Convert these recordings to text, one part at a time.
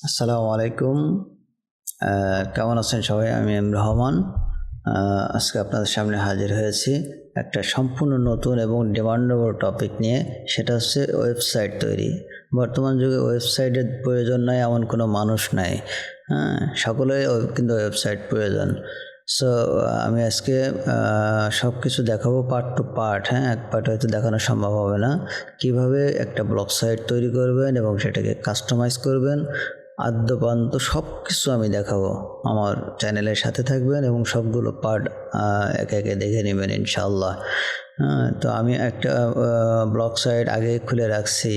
আসসালামু আলাইকুম। কেমন আছেন সবাই? আমি রহমান। আজকে আপনাদের সামনে হাজির হয়েছি একটা সম্পূর্ণ নতুন এবং ডিমান্ডেবল টপিক নিয়ে। সেটা হচ্ছে ওয়েবসাইট তৈরি। বর্তমান যুগে ওয়েবসাইটের প্রয়োজন নাই এমন কোনো মানুষ নাই। সকলেই কিন্তু ওয়েবসাইট প্রয়োজন। সো আমি আজকে সব কিছু দেখাবো পার্ট টু পার্ট। এক পার্ট হয়তো দেখানো সম্ভব হবে না। কীভাবে একটা ব্লগ সাইট তৈরি করবেন এবং সেটাকে কাস্টমাইজ করবেন আদ্যপান্ত সব কিছু আমি দেখাবো। আমার চ্যানেলের সাথে থাকবেন এবং সবগুলো পার্ট একে একে দেখে নেবেন ইনশাআল্লাহ। তো আমি একটা ব্লগ সাইট আগে খুলে রাখছি।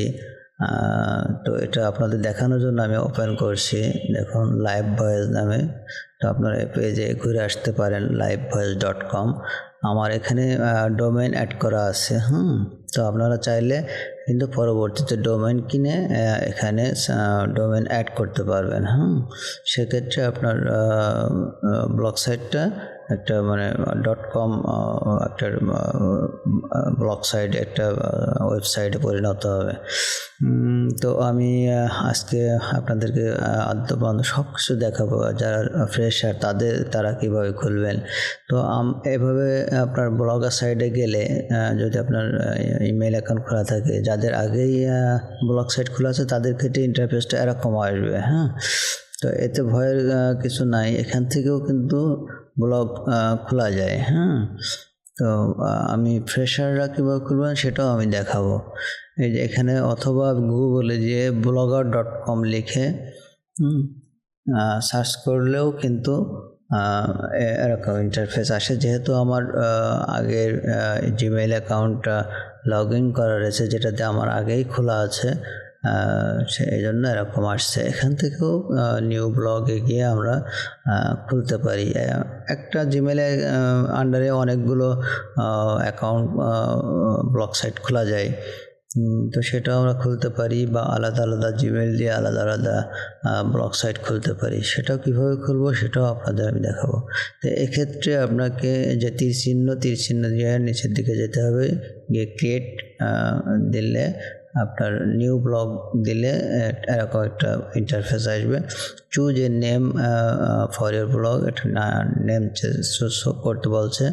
তো এটা আপনাদের দেখানোর জন্য আমি ওপেন করছি। দেখুন লাইভ ভয়েস নামে। তো আপনারা এই পেজে ঘুরে আসতে পারেন livevoice.com। আমার এখানে ডোমেইন অ্যাড করা আছে। তো আপনারা চাইলে কিন্তু পরবর্তীতে ডোমেইন কিনে এখানে ডোমেইন অ্যাড করতে পারবেন। সেক্ষেত্রে আপনার ব্লগ সাইটটা একটা মানে .com একটা ব্লগ সাইট একটা ওয়েবসাইটে পরিণত হবে। তো আমি আজকে আপনাদেরকে আদ্যপান্ত সব কিছু দেখাবো। যারা ফ্রেশার তারা কীভাবে খুলবেন। তো এভাবে আপনার ব্লগার সাইটে গেলে যদি আপনার ইমেল অ্যাকাউন্ট খোলা থাকে, যাদের আগেই ব্লগ সাইট খোলা আছে তাদের ক্ষেত্রে ইন্টারফেসটা এরকম আসবে। তো এতে ভয়ের কিছু নাই। এখান থেকেও কিন্তু ব্লগ খোলা যায়। তো আমি ফ্রেশাররা কীভাবে খুলবেন সেটাও আমি দেখাবো। এই যে এখানে অথবা গুগলে যে blogger.com লিখে সার্চ করলেও কিন্তু এরকম ইন্টারফেস আসে। যেহেতু আমার আগের জিমেইল অ্যাকাউন্টটা লগ ইন করা রয়েছে, যেটাতে আমার আগেই খোলা আছে, সেই জন্য এরকম আসছে। এখান থেকেও নিউ ব্লগে গিয়ে আমরা খুলতে পারি। একটা জিমেইলে আন্ডারে অনেকগুলো অ্যাকাউন্ট ব্লগ সাইট খোলা যায়। তো সেটাও আমরা খুলতে পারি বা আলাদা আলাদা জিমেইল দিয়ে আলাদা আলাদা ব্লগ সাইট খুলতে পারি। সেটাও কীভাবে খুলবো সেটাও আপনাদের আমি দেখাবো। তো এক্ষেত্রে আপনাকে যে তীর চিহ্ন দিয়ে নিচের দিকে যেতে হবে, গিয়ে ক্রিয়েট দিলে আপনার নিউ ব্লগ দিলে এরকম একটা ইন্টারফেস আসবে। Choose a name for your blog, একটা নেম চুজ করতে বলছে।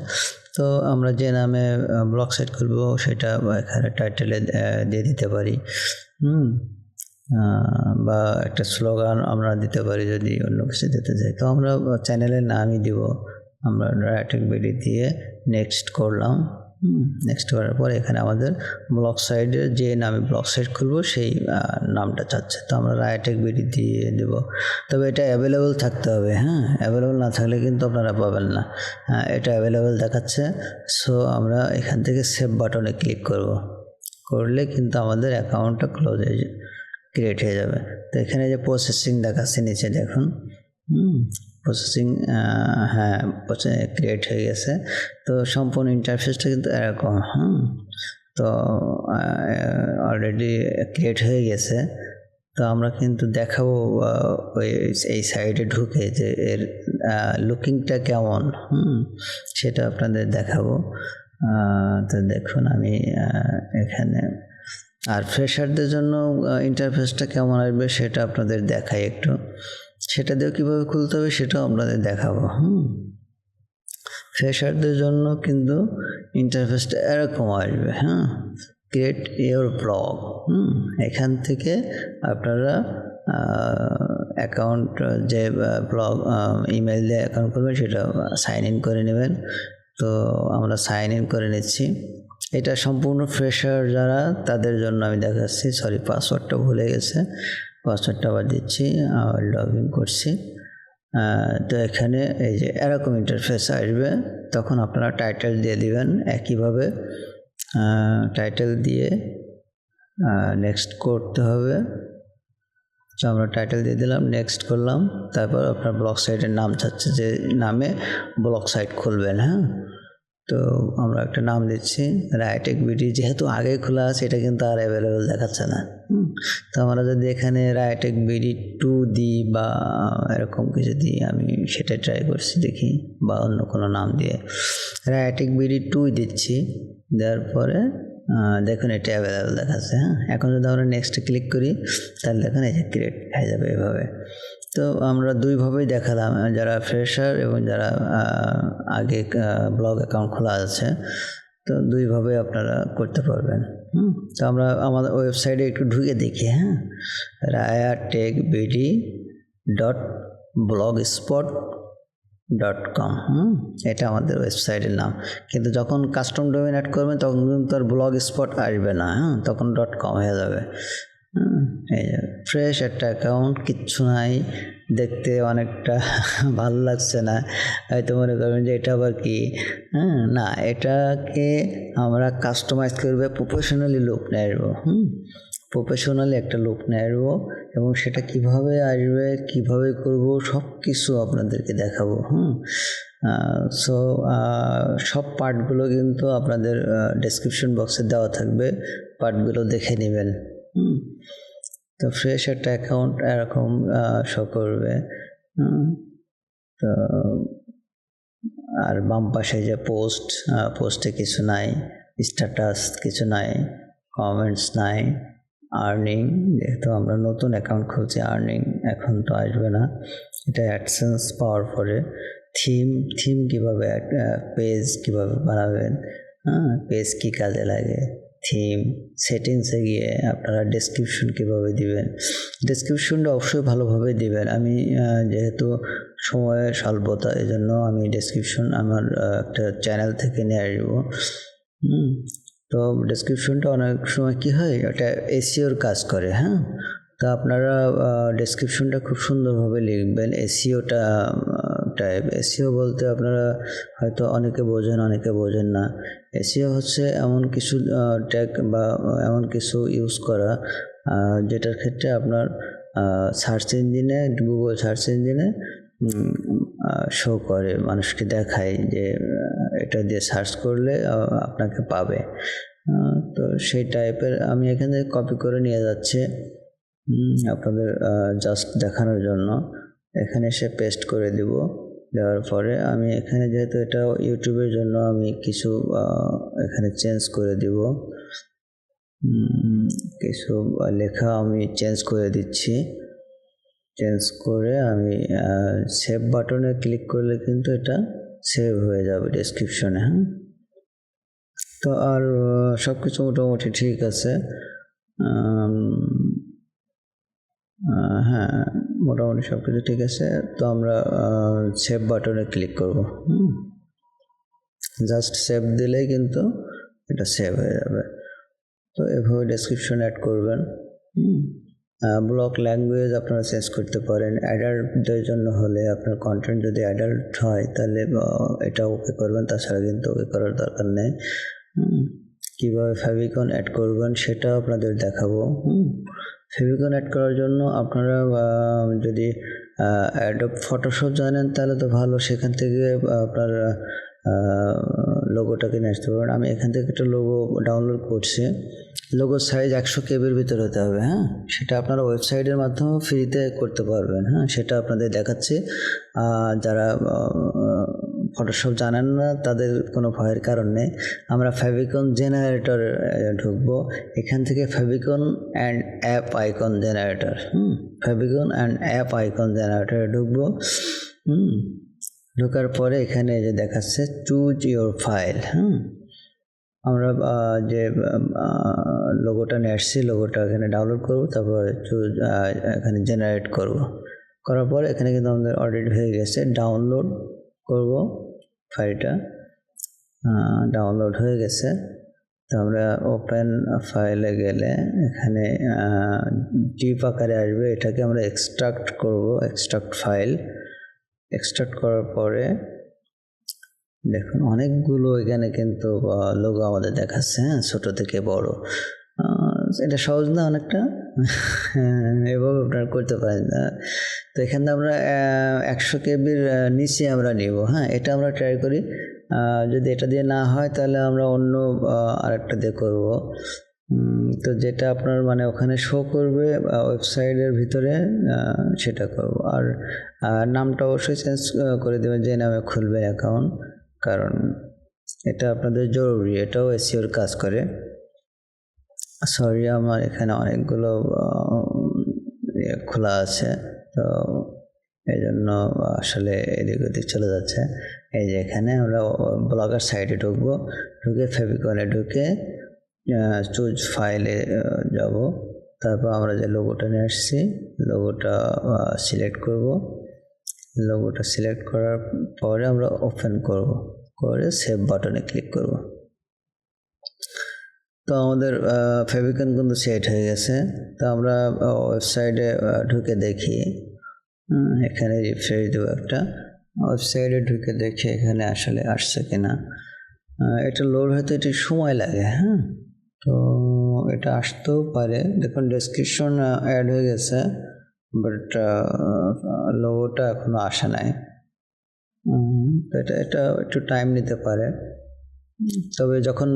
তো আমরা যে নামে ব্লগ সাইট খুলবো সেটা এখানে টাইটেলে দিয়ে দিতে পারি। বা একটা স্লোগান আমরা দিতে পারি যদি অন্য কিছু দিতে চাই। তো আমরা চ্যানেলের নামই দিব। আমরা রাইটিং বিডি দিয়ে নেক্সট করলাম। নেক্সট করার পর এখানে আমাদের ব্লগ সাইটের যে নামে ব্লগ সাইট খুলবো সেই নামটা চাচ্ছে। তো আমরা রাইটিং বিডি দিয়ে দেব। তবে এটা অ্যাভেলেবল থাকতে হবে। অ্যাভেলেবল না থাকলে কিন্তু আপনারা পাবেন না। এটা অ্যাভেলেবল দেখাচ্ছে। সো আমরা এখান থেকে সেভ বাটনে ক্লিক করলে কিন্তু আমাদের অ্যাকাউন্টটা ক্রিয়েট হয়ে যাবে। তো এখানে যে প্রসেসিং দেখাচ্ছে নিচে দেখুন। প্রসেসিং ক্রিয়েট হয়ে গেছে। তো সম্পূর্ণ ইন্টারফেসটা কিন্তু এরকম। তো অলরেডি ক্রিয়েট হয়ে গেছে। তো আমরা কিন্তু দেখাবো এই সাইডে ঢুকে যে এর লুকিংটা কেমন, সেটা আপনাদের দেখাবো। তো দেখুন আমি এখানে আর ফ্রেশারদের জন্য ইন্টারফেসটা কেমন আসবে সেটা আপনাদের দেখাই একটু। সেটা দিয়েও কীভাবে খুলতে হবে সেটাও আপনাদের দেখাবো। ফ্রেশারদের জন্য কিন্তু ইন্টারফেসটা এরকম আসবে। Create your blog. এখান থেকে আপনারা অ্যাকাউন্ট যে ব্লগ ইমেল দিয়ে অ্যাকাউন্ট করবেন সেটা সাইন ইন করে নেবেন। তো আমরা সাইন ইন করে নিচ্ছি। এটা সম্পূর্ণ ফ্রেশার যারা তাদের জন্য আমি দেখাচ্ছি। সরি, পাসওয়ার্ডটা ভুলে গেছে। পাসওয়ার্ডটা আবার দিচ্ছি, আবার লগ ইন করছি। তো এখানে এই যে এরকম ইন্টারফেস আসবে। তখন আপনারা টাইটেল দিয়ে দিবেন একইভাবে। টাইটেল দিয়ে নেক্সট করতে হবে। তো আমরা টাইটেল দিয়ে দিলাম, নেক্সট করলাম। তারপর আপনার ব্লগ সাইটের নাম চাচ্ছে, যে নামে ব্লগ সাইট খুলবেন। তো আমরা একটা নাম দিচ্ছি রাইটেক বিডি। যেহেতু আগে খোলা আছে এটা কিন্তু আর অ্যাভেলেবেল দেখাচ্ছে না। তো আমরা যদি এখানে রাইটেক বিডি 2 দিই বা এরকম কিছু দিই, আমি সেটাই ট্রাই করছি, দেখি, বা অন্য কোনো নাম দিয়ে রাইটেক বিডি 2 দিচ্ছি। দেওয়ার পরে দেখুন এটা অ্যাভেলেবেল দেখাচ্ছে। হ্যাঁ, এখন যদি আমরা নেক্সটে ক্লিক করি তাহলে দেখুন এই যে ক্রিয়েট হয়ে যাবে এভাবে। তো আমরা দুইভাবেই দেখালাম, যারা ফ্রেশার এবং যারা আগে ব্লগ অ্যাকাউন্ট খোলা আছে, তো দুইভাবে আপনারা করতে পারবেন। তো আমরা আমাদের ওয়েবসাইটে একটু ঢুকে দেখি। হ্যাঁ, rayatechbd.blogspot.com, এটা আমাদের ওয়েবসাইটের নাম। কিন্তু যখন কাস্টম ডোমেইন অ্যাড করবেন তখন কিন্তু আর ব্লগ স্পট আসবে না, তখন .com হয়ে যাবে। এই যে ফ্রেশ একটা অ্যাকাউন্ট, কিচ্ছু নাই, দেখতে অনেকটা ভালো লাগছে না, হয়তো মনে করবেন যে এটা আবার কি। না, এটাকে আমরা কাস্টমাইজ করবে, প্রফেশনালি লুক নিয়ে আসবো। প্রফেশনালি একটা লুক নিয়ে আসবো এবং সেটা কিভাবে আসবে, কিভাবে করব, সব কিছু আপনাদেরকে দেখাবো। সো সব পার্টগুলো কিন্তু আপনাদের ডেসক্রিপশন বক্সে দেওয়া থাকবে, পার্টগুলো দেখে নেবেন। তো ফ্রেশ একটা অ্যাকাউন্ট এরকম শো করবে। তো আর বাম পাশে যে পোস্টে কিছু নাই, স্ট্যাটাস কিছু নাই, কমেন্টস নাই, আর্নিং, যেহেতু আমরা নতুন অ্যাকাউন্ট খুলছি আর্নিং এখন তো আসবে না, এটা অ্যাডসেন্স পাওয়ার পরে। থিম কীভাবে, পেজ কীভাবে বানাবেন, পেজ কী কাজে লাগে, থিম, সেটিংসে গিয়ে আপনারা ডেসক্রিপশন কীভাবে দিবেন, ডেসক্রিপশনটা অবশ্যই ভালোভাবে দিবেন। আমি যেহেতু সময়ের স্বল্পতা, এই জন্য আমি ডেসক্রিপশন আমার একটা চ্যানেল থেকে নিয়ে আসবো। তো ডেসক্রিপশনটা অনেক সময় কী হয়, ওটা এসইওর কাজ করে। তো আপনারা ডেসক্রিপশনটা খুব সুন্দরভাবে লিখবেন। এসইওটা টাইপ, এসইও বলতে আপনারা হয়তো অনেকে বোঝেন, অনেকে বোঝেন না। এসইও হচ্ছে এমন কিছু ট্যাগ বা এমন কিছু ইউজ করা যেটার ক্ষেত্রে আপনার সার্চ ইঞ্জিনে, গুগল সার্চ ইঞ্জিনে শো করে, মানুষকে দেখায় যে এটা দিয়ে সার্চ করলে আপনাকে পাবে। তো সেই টাইপের আমি এখান থেকে কপি করে নিয়ে যাচ্ছি আপনাদের জাস্ট দেখানোর জন্য। এখানে এসে পেস্ট করে দিব, দেওয়ার পরে আমি এখানে যেহেতু এটা ইউটিউবের জন্য আমি কিছু এখানে চেঞ্জ করে দিব, কিছু লেখা আমি চেঞ্জ করে দিচ্ছি। চেঞ্জ করে আমি সেভ বাটনে ক্লিক করলে কিন্তু এটা সেভ হয়ে যাবে ডেসক্রিপশনে। তো আর সব কিছু মোটামুটি ঠিক আছে। হ্যাঁ, মোটামুটি সব কিছু ঠিক আছে। তো আমরা সেভ বাটনে ক্লিক করব। জাস্ট সেভ দিলেই কিন্তু এটা সেভ হয়ে যাবে। তো এভাবে ডেসক্রিপশন অ্যাড করবেন। ব্লক ল্যাঙ্গুয়েজ আপনারা চেঞ্জ করতে পারেন। অ্যাডাল্টদের জন্য হলে আপনার কন্টেন্ট যদি অ্যাডাল্ট হয় তাহলে এটা ওকে করবেন, তাছাড়া কিন্তু ওকে করার দরকার নেই। কীভাবে ফেভিকন অ্যাড করবেন সেটাও আপনাদের দেখাবো। ফেভিকন অ্যাড করার জন্য আপনারা যদি অ্যাডোব ফটোশপ জানেন তাহলে তো ভালো, সেখান থেকে আপনার লোগোটাকে নিয়ে আসতে পারবেন। আমি এখান থেকে একটা লোগো ডাউনলোড করছি। লোগোর সাইজ 100 কেবির ভিতরে হতে হবে। সেটা আপনারা ওয়েবসাইটের মাধ্যমে ফ্রিতে করতে পারবেন। সেটা আপনাদের দেখাচ্ছি। যারা ফটোশপ জানেন না তাদের কোনো ভয়ের কারণ নেই। আমরা ফেভিকন জেনারেটর ঢুকবো। এখান থেকে favicon and app icon generator, favicon and app icon জেনারেটরে ঢুকবো। ঢোকার পরে এখানে যে দেখাচ্ছে চুজ ইওর ফাইল। আমরা যে লোগোটা নিয়ে আসছি, লোগোটা এখানে ডাউনলোড করব, তারপরে এখানে জেনারেট করব। করার পর এখানে কিন্তু আমাদের অলরেডি হয়ে গেছে। ডাউনলোড করব ফাইলটা, ডাউনলোড হয়ে গেছে। তো আমরা ওপেন ফাইলে গেলে এখানে জিপ আকারে আসবে, এটাকে আমরা এক্সট্রাক্ট করব, এক্সট্রাক্ট ফাইল। এক্সট্রাক্ট করার পরে দেখুন অনেকগুলো এখানে কিন্তু লোগো আমাদের দেখাচ্ছে, ছোট থেকে বড়। এটা সহজ না অনেকটা, এভাবে আপনারা করতে পারেন। তো এখানে আমরা 100 কেবির নিচে আমরা নিব। এটা আমরা ট্রাই করি। যদি এটা দিয়ে না হয় তাহলে আমরা অন্য আরেকটা দিয়ে করব। তো যেটা আপনার মানে ওখানে শো করবে ওয়েবসাইটের ভিতরে সেটা করব। আর নামটা অবশ্যই চেঞ্জ করে দেবেন, যে নামে খুলবেন অ্যাকাউন্ট, কারণ এটা আপনাদের জরুরি, এটাও এসইওর কাজ করে। সরি, আমার এখানে অনেকগুলো খোলা আছে, তো এই জন্য আসলে এদিক ওদিক চলে যাচ্ছে। এই যে এখানে আমরা ব্লগার সাইটে ঢুকবো, ঢুকে ফেভিকলে ঢুকে চুজ ফাইলে যাব। তারপর আমরা যে লোগোটা নিয়ে আসছি লোগোটা সিলেক্ট করব। লোগোটা সিলেক্ট করার পরে আমরা ওপেন করব, করে সেভ বাটনে ক্লিক করব। তো আমাদের ফেভিকন কিন্তু সেট হয়ে গেছে। তো আমরা ওয়েবসাইটে ঢুকে দেখি, এখানে রিফ্রেশ দেবো একটা। ওয়েবসাইটে ঢুকে দেখি এখানে আসলে আসছে কিনা। এটা লোড হতে একটু সময় লাগে, হ্যাঁ। তো এটা আসতেও পারে, দেখুন ডেসক্রিপশন অ্যাড হয়ে গেছে, বাট লোগোটা এখনো আসে নাই। তো এটা একটু টাইম নিতে পারে। তবে যখন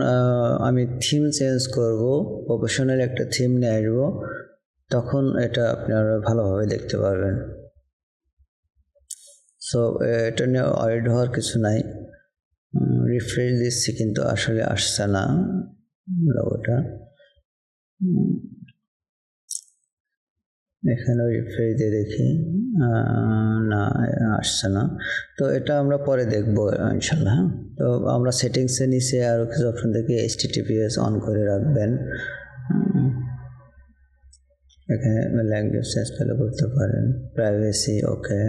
আমি থিম চেঞ্জ করব, প্রফেশনাল একটা থিম নিয়ে আসবো, তখন এটা আপনারা ভালোভাবে দেখতে পারবেন। সো এটা নিয়ে ওয়ারিড হওয়ার কিছু নাই। রিফ্রেশ দিচ্ছি কিন্তু আসলে আসছে না লোগোটা। এখানেও রিফ্রেশ দিয়ে দেখি, না আসছে না। তো এটা আমরা পরে দেখবো ইনশাল্লাহ। তো আমরা সেটিংসে নিচে আরও কিছু অপশন থেকে HTTPS অন করে রাখবেন। এখানে ল্যাঙ্গুয়েজ চেঞ্জ করতে পারেন, প্রাইভেসি ওকে,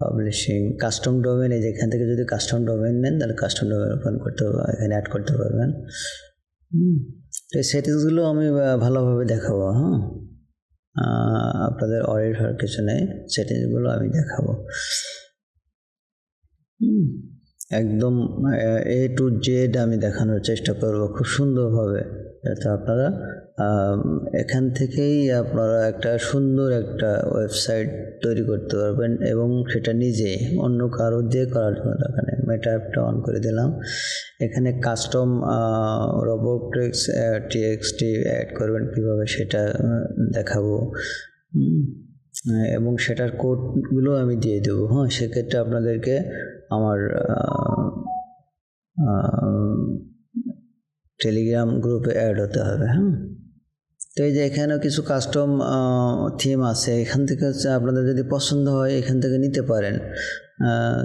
পাবলিশিং, কাস্টম ডোমেন। এই যে এখান থেকে যদি কাস্টম ডোমেন নেন তাহলে কাস্টম ডোমেন ওপেন করতে এখানে অ্যাড করতে পারবেন। তো এই সেটিংসগুলো আমি ভালোভাবে দেখাবো, হ্যাঁ। আপনাদের অডিট হওয়ার কিছু নেই, সেটিংসগুলো আমি দেখাবো একদম A to Z আমি দেখানোর চেষ্টা করব খুব সুন্দরভাবে, যাতে আপনারা এখান থেকেই আপনারা একটা সুন্দর একটা ওয়েবসাইট তৈরি করতে পারবেন, এবং সেটা নিজে, অন্য কারো দিয়ে করার জন্য দরকার নেই। মেটা অ্যাপটা অন করে দিলাম। এখানে কাস্টম রোবোটিক্স TXT অ্যাড করবেন কীভাবে সেটা দেখাবো, এবং সেটার কোডগুলো আমি দিয়ে দেবো, হ্যাঁ। সেক্ষেত্রে আপনাদেরকে আমার টেলিগ্রাম গ্রুপে অ্যাড হতে হবে, হ্যাঁ। তো এই যে এখানেও কিছু কাস্টম থিম আছে, এখান থেকে হচ্ছে আপনাদের যদি পছন্দ হয় এখান থেকে নিতে পারেন।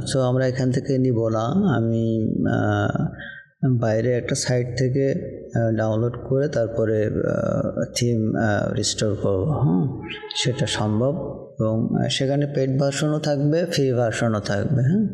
সো আমরা এখান থেকে নিব না, আমি বাইরে একটা সাইট থেকে ডাউনলোড করে তারপরে থিম রিস্টোর করব, হ্যাঁ। সেটা সম্ভব, এবং সেখানে পেড ভার্সনও থাকবে, ফ্রি ভার্সনও থাকবে, হ্যাঁ।